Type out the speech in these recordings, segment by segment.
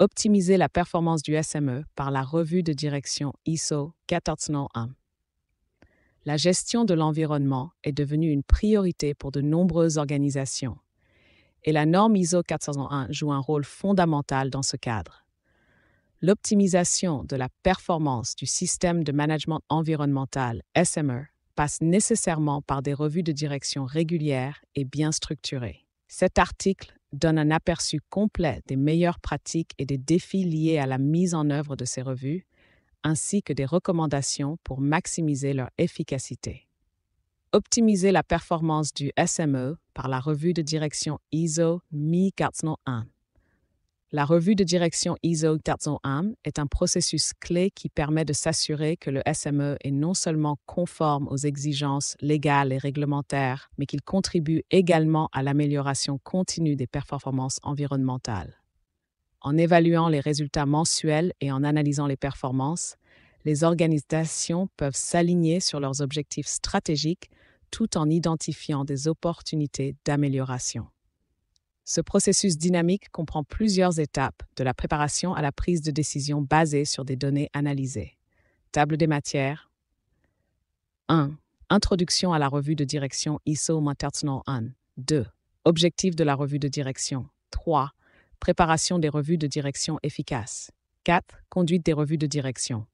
Optimiser la performance du SME par la revue de direction ISO 14001. La gestion de l'environnement est devenue une priorité pour de nombreuses organisations, et la norme ISO 401 joue un rôle fondamental dans ce cadre. L'optimisation de la performance du système de management environnemental SME passe nécessairement par des revues de direction régulières et bien structurées. Cet article donne un aperçu complet des meilleures pratiques et des défis liés à la mise en œuvre de ces revues, ainsi que des recommandations pour maximiser leur efficacité. Optimiser la performance du SME par la revue de direction ISO 401. La revue de direction ISO 401 est un processus clé qui permet de s'assurer que le SME est non seulement conforme aux exigences légales et réglementaires, mais qu'il contribue également à l'amélioration continue des performances environnementales. En évaluant les résultats mensuels et en analysant les performances, les organisations peuvent s'aligner sur leurs objectifs stratégiques tout en identifiant des opportunités d'amélioration. Ce processus dynamique comprend plusieurs étapes, de la préparation à la prise de décision basée sur des données analysées. Table des matières. 1. Introduction à la revue de direction ISO 401. 2. Objectifs de la revue de direction. 3. Préparation des revues de direction efficaces. 4. Conduite des revues de direction.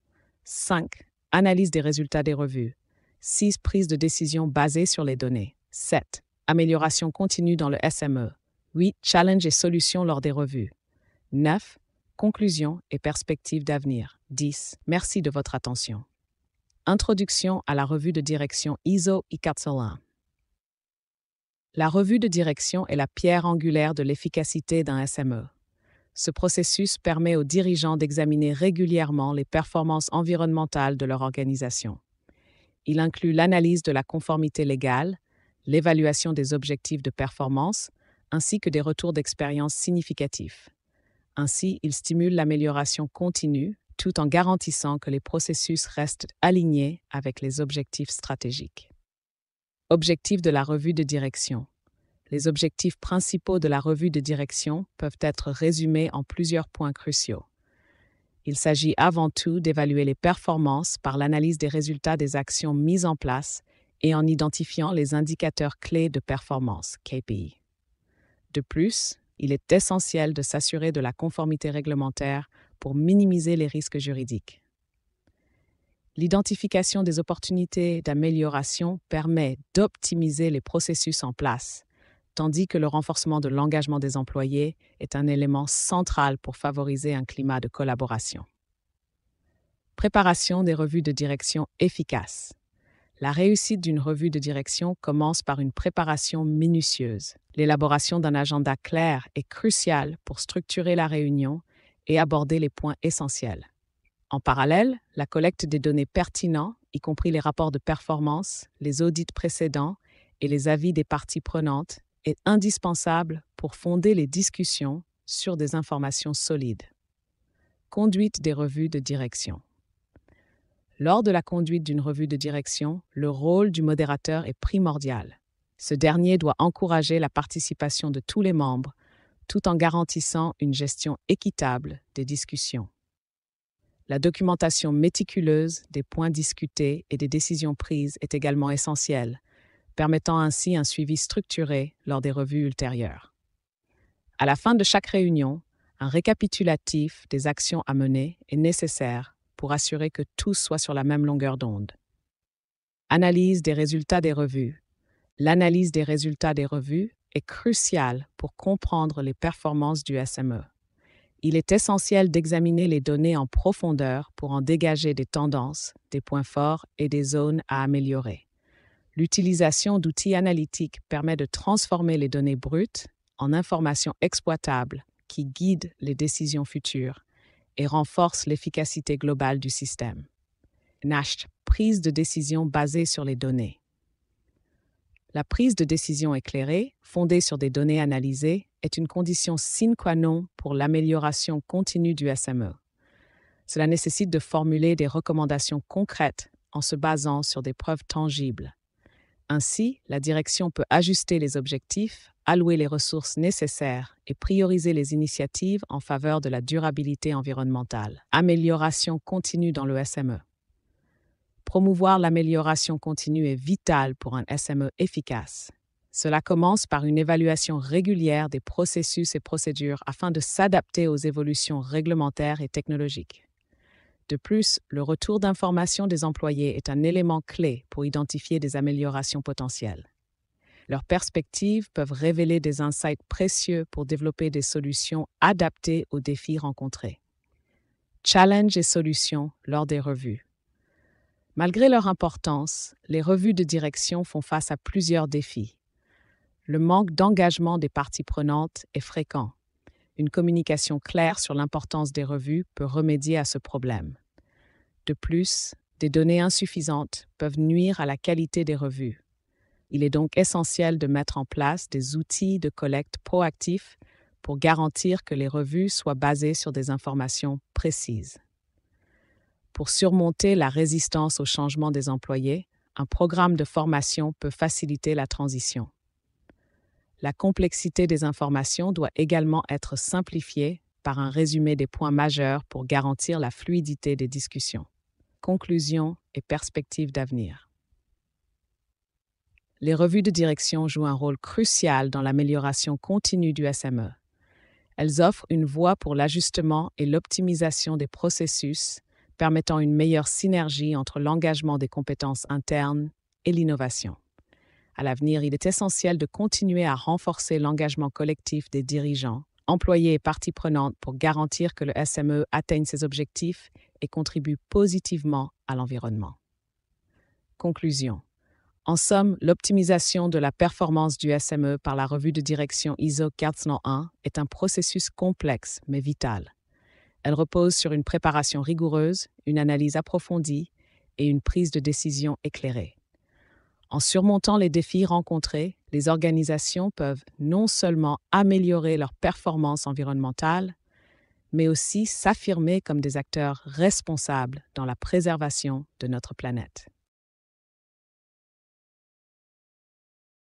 5. Analyse des résultats des revues. 6. Prise de décision basée sur les données. 7. Amélioration continue dans le SME. 8. Challenge et solutions lors des revues. 9. Conclusions et perspectives d'avenir. 10. Merci de votre attention. Introduction à la revue de direction ISO 401. La revue de direction est la pierre angulaire de l'efficacité d'un SME. Ce processus permet aux dirigeants d'examiner régulièrement les performances environnementales de leur organisation. Il inclut l'analyse de la conformité légale, l'évaluation des objectifs de performance, ainsi que des retours d'expérience significatifs. Ainsi, il stimule l'amélioration continue tout en garantissant que les processus restent alignés avec les objectifs stratégiques. Objectifs de la revue de direction. Les objectifs principaux de la revue de direction peuvent être résumés en plusieurs points cruciaux. Il s'agit avant tout d'évaluer les performances par l'analyse des résultats des actions mises en place et en identifiant les indicateurs clés de performance, KPI. De plus, il est essentiel de s'assurer de la conformité réglementaire pour minimiser les risques juridiques. L'identification des opportunités d'amélioration permet d'optimiser les processus en place, tandis que le renforcement de l'engagement des employés est un élément central pour favoriser un climat de collaboration. Préparation des revues de direction efficaces. La réussite d'une revue de direction commence par une préparation minutieuse. L'élaboration d'un agenda clair est cruciale pour structurer la réunion et aborder les points essentiels. En parallèle, la collecte des données pertinentes, y compris les rapports de performance, les audits précédents et les avis des parties prenantes, est indispensable pour fonder les discussions sur des informations solides. Conduite des revues de direction. Lors de la conduite d'une revue de direction, le rôle du modérateur est primordial. Ce dernier doit encourager la participation de tous les membres, tout en garantissant une gestion équitable des discussions. La documentation méticuleuse des points discutés et des décisions prises est également essentielle, permettant ainsi un suivi structuré lors des revues ultérieures. À la fin de chaque réunion, un récapitulatif des actions à mener est nécessaire pour assurer que tous soient sur la même longueur d'onde. Analyse des résultats des revues. L'analyse des résultats des revues est cruciale pour comprendre les performances du SME. Il est essentiel d'examiner les données en profondeur pour en dégager des tendances, des points forts et des zones à améliorer. L'utilisation d'outils analytiques permet de transformer les données brutes en informations exploitables qui guident les décisions futures et renforce l'efficacité globale du système. NASH, prise de décision basée sur les données. La prise de décision éclairée, fondée sur des données analysées, est une condition sine qua non pour l'amélioration continue du SME. Cela nécessite de formuler des recommandations concrètes en se basant sur des preuves tangibles. Ainsi, la direction peut ajuster les objectifs, allouer les ressources nécessaires et prioriser les initiatives en faveur de la durabilité environnementale. Amélioration continue dans le SME. Promouvoir l'amélioration continue est vital pour un SME efficace. Cela commence par une évaluation régulière des processus et procédures afin de s'adapter aux évolutions réglementaires et technologiques. De plus, le retour d'information des employés est un élément clé pour identifier des améliorations potentielles. Leurs perspectives peuvent révéler des insights précieux pour développer des solutions adaptées aux défis rencontrés. Challenge et solutions lors des revues. Malgré leur importance, les revues de direction font face à plusieurs défis. Le manque d'engagement des parties prenantes est fréquent. Une communication claire sur l'importance des revues peut remédier à ce problème. De plus, des données insuffisantes peuvent nuire à la qualité des revues. Il est donc essentiel de mettre en place des outils de collecte proactifs pour garantir que les revues soient basées sur des informations précises. Pour surmonter la résistance au changement des employés, un programme de formation peut faciliter la transition. La complexité des informations doit également être simplifiée par un résumé des points majeurs pour garantir la fluidité des discussions. Conclusion et perspectives d'avenir. Les revues de direction jouent un rôle crucial dans l'amélioration continue du SME. Elles offrent une voie pour l'ajustement et l'optimisation des processus, permettant une meilleure synergie entre l'engagement des compétences internes et l'innovation. À l'avenir, il est essentiel de continuer à renforcer l'engagement collectif des dirigeants, employés et parties prenantes pour garantir que le SME atteigne ses objectifs et contribue positivement à l'environnement. Conclusion. En somme, l'optimisation de la performance du SME par la revue de direction ISO 401 est un processus complexe mais vital. Elle repose sur une préparation rigoureuse, une analyse approfondie et une prise de décision éclairée. En surmontant les défis rencontrés, les organisations peuvent non seulement améliorer leur performance environnementale, mais aussi s'affirmer comme des acteurs responsables dans la préservation de notre planète.